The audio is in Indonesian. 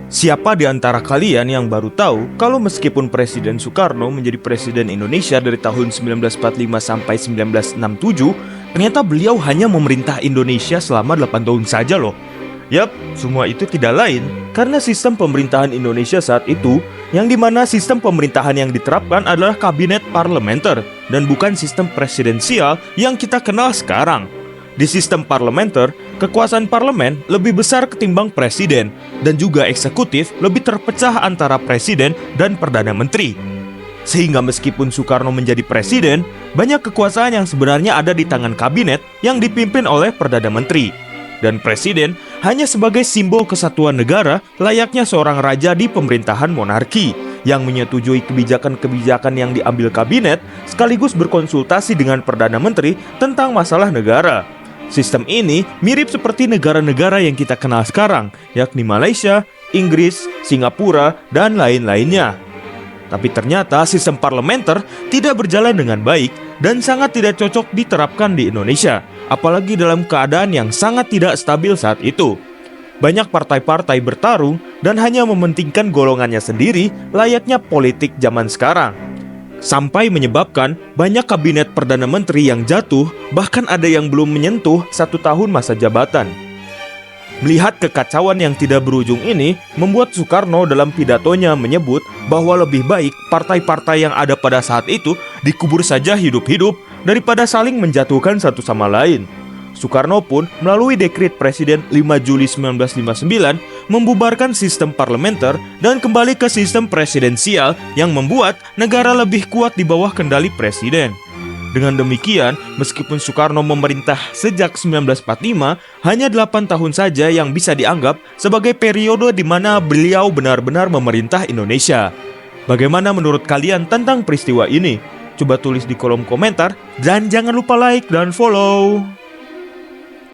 Siapa di antara kalian yang baru tahu kalau meskipun Presiden Soekarno menjadi Presiden Indonesia dari tahun 1945 sampai 1967, ternyata beliau hanya memerintah Indonesia selama 8 tahun saja loh. Yap, semua itu tidak lain karena sistem pemerintahan Indonesia saat itu, yang dimana sistem pemerintahan yang diterapkan adalah kabinet parlementer dan bukan sistem presidensial yang kita kenal sekarang. Di sistem parlementer, kekuasaan parlemen lebih besar ketimbang presiden, dan juga eksekutif lebih terpecah antara presiden dan perdana menteri. Sehingga meskipun Soekarno menjadi presiden, banyak kekuasaan yang sebenarnya ada di tangan kabinet yang dipimpin oleh perdana menteri. Dan presiden hanya sebagai simbol kesatuan negara layaknya seorang raja di pemerintahan monarki yang menyetujui kebijakan-kebijakan yang diambil kabinet sekaligus berkonsultasi dengan perdana menteri tentang masalah negara. Sistem ini mirip seperti negara-negara yang kita kenal sekarang, yakni Malaysia, Inggris, Singapura, dan lain-lainnya. Tapi ternyata sistem parlementer tidak berjalan dengan baik dan sangat tidak cocok diterapkan di Indonesia, apalagi dalam keadaan yang sangat tidak stabil saat itu. Banyak partai-partai bertarung dan hanya mementingkan golongannya sendiri layaknya politik zaman sekarang. Sampai menyebabkan banyak kabinet perdana menteri yang jatuh, bahkan ada yang belum menyentuh 1 tahun masa jabatan. Melihat kekacauan yang tidak berujung ini, membuat Soekarno dalam pidatonya menyebut bahwa lebih baik partai-partai yang ada pada saat itu dikubur saja hidup-hidup daripada saling menjatuhkan satu sama lain. Soekarno pun melalui dekret Presiden 5 Juli 1959 membubarkan sistem parlementer dan kembali ke sistem presidensial yang membuat negara lebih kuat di bawah kendali presiden. Dengan demikian, meskipun Soekarno memerintah sejak 1945, hanya 8 tahun saja yang bisa dianggap sebagai periode di mana beliau benar-benar memerintah Indonesia. Bagaimana menurut kalian tentang peristiwa ini? Coba tulis di kolom komentar dan jangan lupa like dan follow.